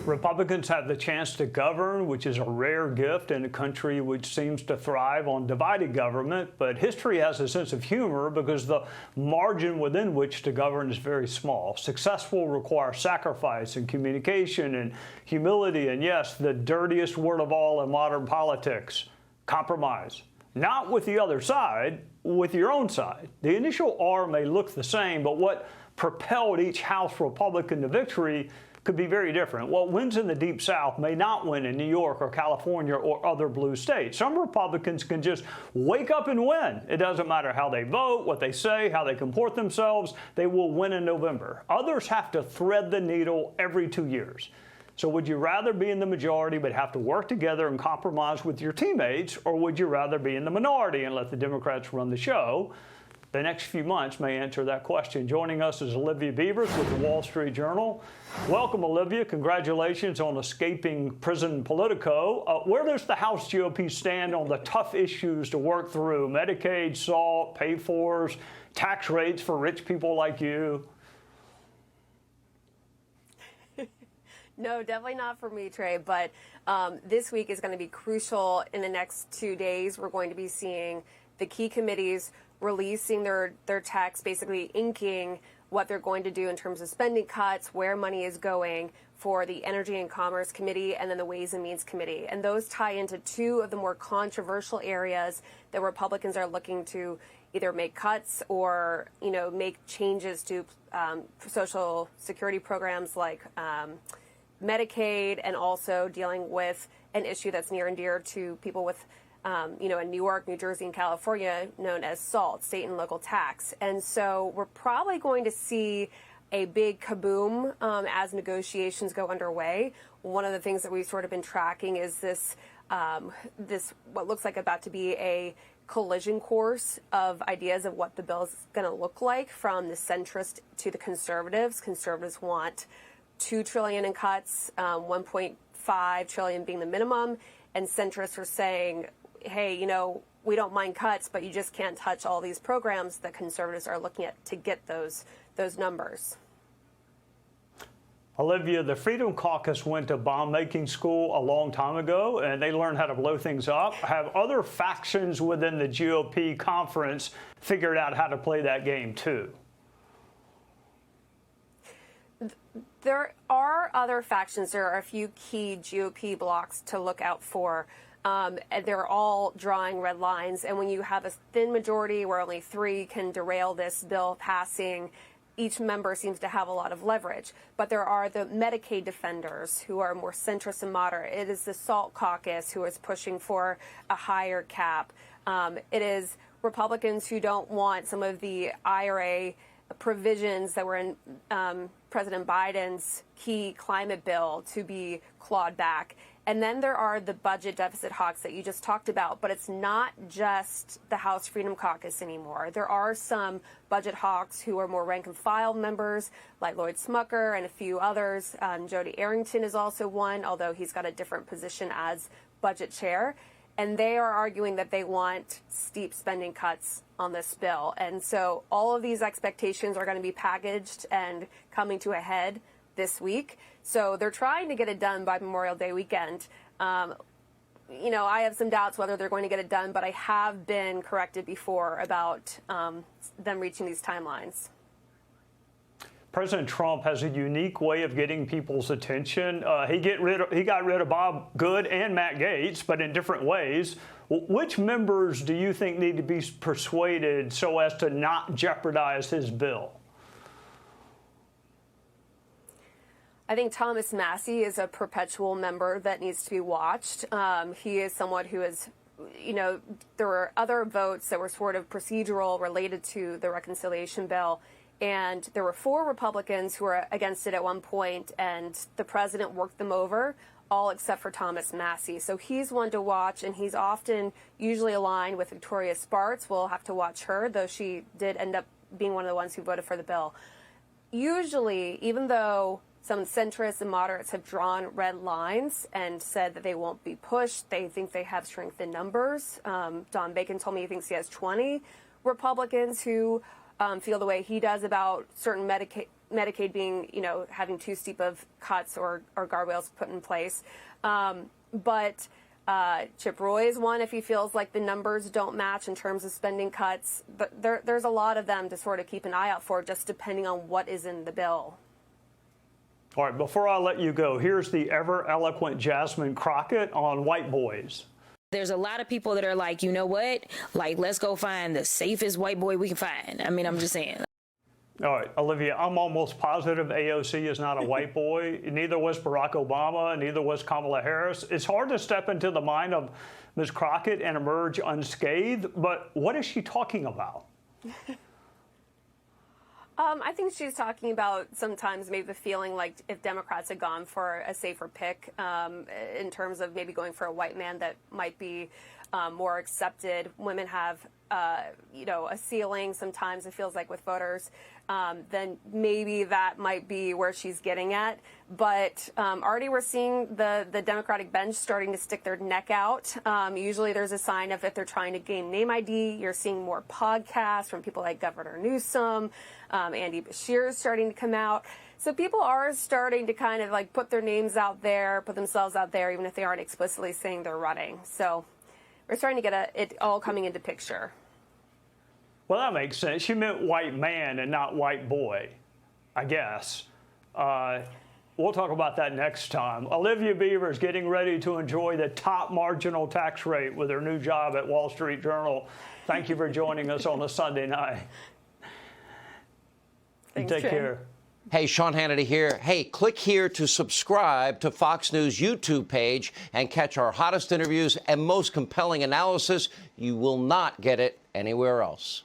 Republicans have the chance to govern, which is a rare gift in a country which seems to thrive on divided government. But history has a sense of humor because the margin within which to govern is very small. Success will require sacrifice and communication and humility. And yes, the dirtiest word of all in modern politics, compromise. Not with the other side, with your own side. The initial R may look the same, but what propelled each House Republican to victory could be very different. What wins in the Deep South may not win in New York or California or other blue states. Some Republicans can just wake up and win. It doesn't matter how they vote, what they say, how they comport themselves. They will win in November. Others have to thread the needle every 2 years. So would you rather be in the majority but have to work together and compromise with your teammates, or would you rather be in the minority and let the Democrats run the show? The next few months may answer that question. Joining us is Olivia Beavers with the Wall Street Journal. Welcome, Olivia. Congratulations on escaping prison Politico. Where does the House GOP stand on the tough issues to work through? Medicaid, SALT, pay-fors, tax rates for rich people like you? No, definitely not for me, Trey, but this week is going to be crucial. In the next 2 days, we're going to be seeing the key committees releasing their text, basically inking what they're going to do in terms of spending cuts, where money is going for the Energy and Commerce Committee and then the Ways and Means Committee. And those tie into two of the more controversial areas that Republicans are looking to either make cuts or, make changes to social security programs like Medicaid, and also dealing with an issue that's near and dear to people with in New York, New Jersey, and California, known as SALT, state and local tax. And so we're probably going to see a big kaboom as negotiations go underway. One of the things that we've sort of been tracking is this what looks like about to be a collision course of ideas of what the bill is going to look like, from the centrist to the conservatives. Conservatives want $2 trillion in cuts, $1.5 trillion being the minimum, and centrists are saying, hey, we don't mind cuts, but you just can't touch all these programs that conservatives are looking at to get those numbers. Olivia, the Freedom Caucus went to bomb-making school a long time ago, and they learned how to blow things up. Have other factions within the GOP conference figured out how to play that game, too? There are other factions. There are a few key GOP blocks to look out for. And they're all drawing red lines. And when you have a thin majority where only 3 can derail this bill passing, each member seems to have a lot of leverage. But there are the Medicaid defenders who are more centrist and moderate. It is the SALT caucus who is pushing for a higher cap. It is Republicans who don't want some of the IRA provisions that were in President Biden's key climate bill to be clawed back. And then there are the budget deficit hawks that you just talked about, but it's not just the House Freedom Caucus anymore. There are some budget hawks who are more rank and file members, like Lloyd Smucker and a few others. Jody Arrington is also one, although he's got a different position as budget chair. And they are arguing that they want steep spending cuts on this bill. And so all of these expectations are going to be packaged and coming to a head this week. So they're trying to get it done by Memorial Day weekend. I have some doubts whether they're going to get it done, but I have been corrected before about them reaching these timelines. President Trump has a unique way of getting people's attention. He got rid of Bob Good and Matt Gaetz, but in different ways. Which members do you think need to be persuaded so as to not jeopardize his bill? I think Thomas Massie is a perpetual member that needs to be watched. He is someone who is, there were other votes that were sort of procedural related to the reconciliation bill. And there were 4 Republicans who were against it at one point, and the president worked them over, all except for Thomas Massie. So he's one to watch, and he's usually aligned with Victoria Spartz. We'll have to watch her, though she did end up being one of the ones who voted for the bill. Usually, even though some centrists and moderates have drawn red lines and said that they won't be pushed, they think they have strength in numbers. Don Bacon told me he thinks he has 20 Republicans who feel the way he does about certain Medicaid being, having too steep of cuts or guardrails put in place. But Chip Roy is one if he feels like the numbers don't match in terms of spending cuts. But there's a lot of them to sort of keep an eye out for, just depending on what is in the bill. All right, before I let you go, here's the ever-eloquent Jasmine Crockett on white boys. There's a lot of people that are like, you know what? Like, let's go find the safest white boy we can find. I mean, I'm just saying. All right, Olivia, I'm almost positive AOC is not a white boy. Neither was Barack Obama, neither was Kamala Harris. It's hard to step into the mind of Ms. Crockett and emerge unscathed, but what is she talking about? I think she's talking about sometimes maybe the feeling like if Democrats had gone for a safer pick in terms of maybe going for a white man that might be more accepted. Women have, a ceiling sometimes, it feels like, with voters. Then maybe that might be where she's getting at. But already we're seeing the Democratic bench starting to stick their neck out. Usually there's a sign of if they're trying to gain name ID. You're seeing more podcasts from people like Governor Newsom. Andy Bashir is starting to come out. So people are starting to kind of like put their names out there, put themselves out there, even if they aren't explicitly saying they're running. So we're starting to get it all coming into picture. Well, that makes sense. She meant white man and not white boy, I guess. We'll talk about that next time. Olivia Beavers getting ready to enjoy the top marginal tax rate with her new job at Wall Street Journal. Thank you for joining us on a Sunday night. Thanks, Take Trey. care. Hey, Sean Hannity here. Hey, click here to subscribe to Fox News YouTube page and catch our hottest interviews and most compelling analysis. You will not get it anywhere else.